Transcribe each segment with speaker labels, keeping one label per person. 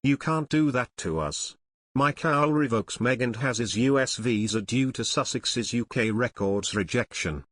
Speaker 1: You can't do that to us. Howell revokes Meghan Haz's US visa due to Sussex's UK records rejection.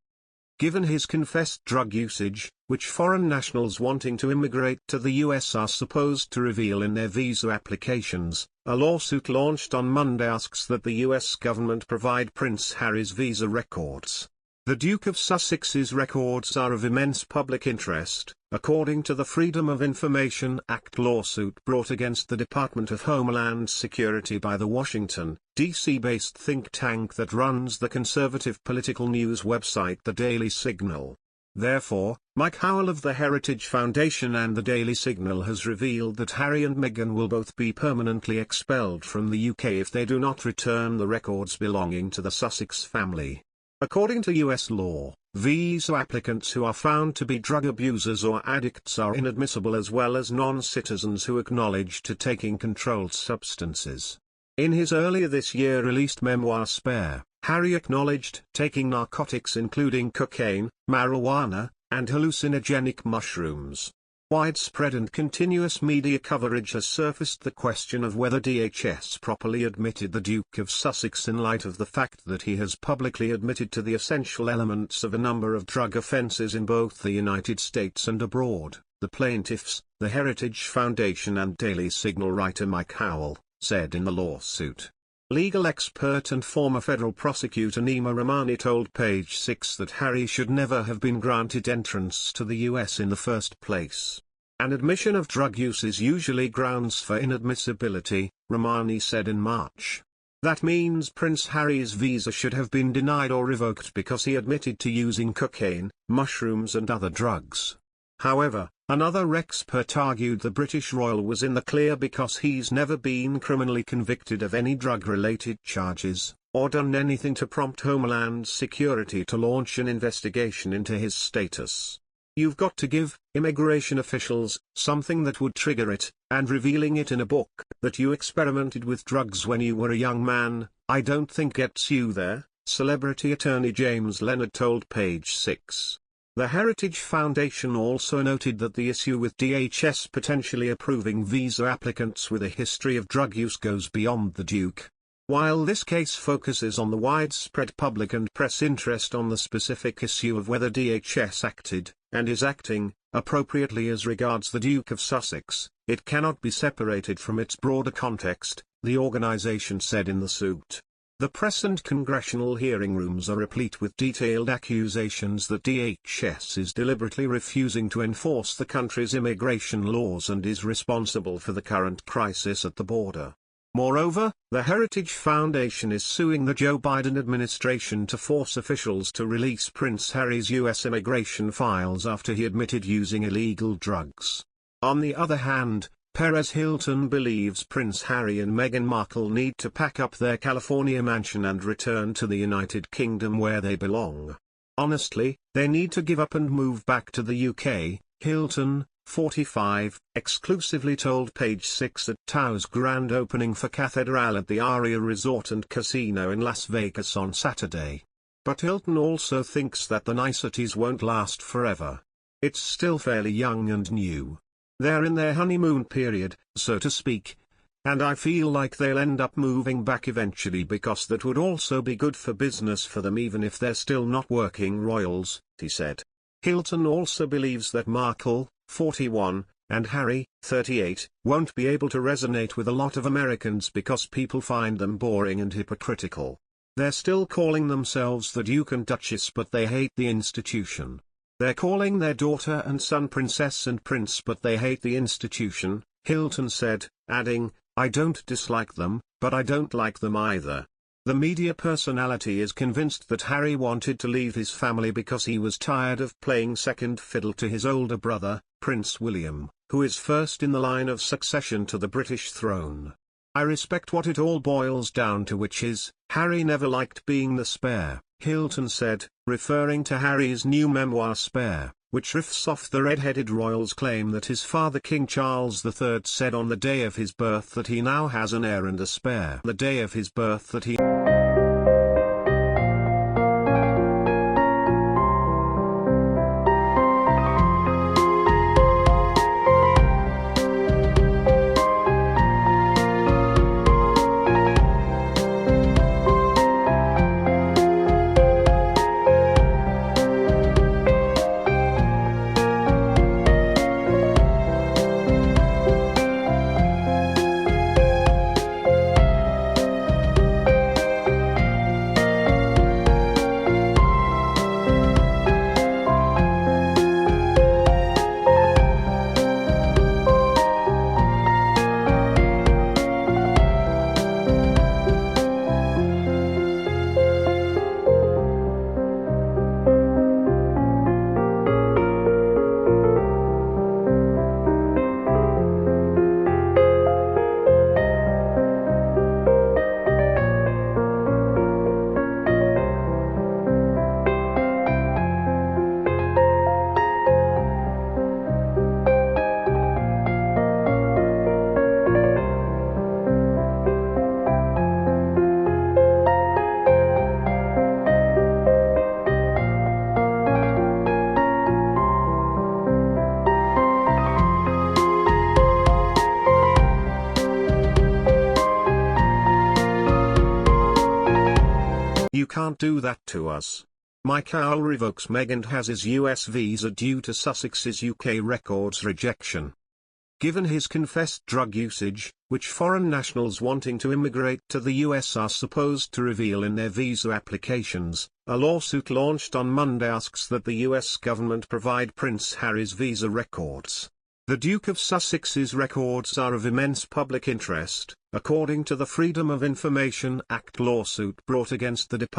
Speaker 1: Given his confessed drug usage, which foreign nationals wanting to immigrate to the US are supposed to reveal in their visa applications, a lawsuit launched on Monday asks that the US government provide Prince Harry's visa records. The Duke of Sussex's records are of immense public interest, according to the Freedom of Information Act lawsuit brought against the Department of Homeland Security by the Washington, D.C.-based think tank that runs the conservative political news website The Daily Signal. Therefore, Mike Howell of the Heritage Foundation and The Daily Signal has revealed that Harry and Meghan will both be permanently expelled from the UK if they do not return the records belonging to the Sussex family. According to US law, visa applicants who are found to be drug abusers or addicts are inadmissible, as well as non-citizens who acknowledge to taking controlled substances. In his earlier this year released memoir Spare, Harry acknowledged taking narcotics including cocaine, marijuana, and hallucinogenic mushrooms. Widespread and continuous media coverage has surfaced the question of whether DHS properly admitted the Duke of Sussex in light of the fact that he has publicly admitted to the essential elements of a number of drug offenses in both the United States and abroad. The plaintiffs, the Heritage Foundation and Daily Signal writer Mike Howell, said in the lawsuit. Legal expert and former federal prosecutor Nima Rahmani told Page Six that Harry should never have been granted entrance to the US in the first place. An admission of drug use is usually grounds for inadmissibility, Rahmani said in March. That means Prince Harry's visa should have been denied or revoked because he admitted to using cocaine, mushrooms and other drugs. However, another expert argued the British royal was in the clear because he's never been criminally convicted of any drug-related charges, or done anything to prompt Homeland Security to launch an investigation into his status. You've got to give immigration officials something that would trigger it, and revealing it in a book that you experimented with drugs when you were a young man, I don't think gets you there, celebrity attorney James Leonard told Page Six. The Heritage Foundation also noted that the issue with DHS potentially approving visa applicants with a history of drug use goes beyond the Duke. While this case focuses on the widespread public and press interest on the specific issue of whether DHS acted, and is acting, appropriately as regards the Duke of Sussex, it cannot be separated from its broader context, the organization said in the suit. The press and congressional hearing rooms are replete with detailed accusations that DHS is deliberately refusing to enforce the country's immigration laws and is responsible for the current crisis at the border. Moreover, the Heritage Foundation is suing the Joe Biden administration to force officials to release Prince Harry's U.S. immigration files after he admitted using illegal drugs. On the other hand, Perez Hilton believes Prince Harry and Meghan Markle need to pack up their California mansion and return to the United Kingdom where they belong. Honestly, they need to give up and move back to the UK, Hilton, 45, exclusively told Page Six at Tao's grand opening for Cathedral at the Aria Resort and Casino in Las Vegas on Saturday. But Hilton also thinks that the niceties won't last forever. It's still fairly young and new. They're in their honeymoon period, so to speak, and I feel like they'll end up moving back eventually because that would also be good for business for them even if they're still not working royals, he said. Hilton also believes that Markle, 41, and Harry, 38, won't be able to resonate with a lot of Americans because people find them boring and hypocritical. They're still calling themselves the Duke and Duchess but they hate the institution. They're calling their daughter and son Princess and Prince but they hate the institution, Hilton said, adding, I don't dislike them, but I don't like them either. The media personality is convinced that Harry wanted to leave his family because he was tired of playing second fiddle to his older brother, Prince William, who is first in the line of succession to the British throne. I respect what it all boils down to, which is, Harry never liked being the spare, Hilton said, referring to Harry's new memoir Spare, which riffs off the red-headed royal's claim that his father King Charles III said on the day of his birth that he now has an heir and a spare. The day of his birth that he can't do that to us. Mike Howell revokes Meghan Haz's US visa due to Sussex's UK records rejection. Given his confessed drug usage, which foreign nationals wanting to immigrate to the US are supposed to reveal in their visa applications, a lawsuit launched on Monday asks that the US government provide Prince Harry's visa records. The Duke of Sussex's records are of immense public interest, according to the Freedom of Information Act lawsuit brought against the Department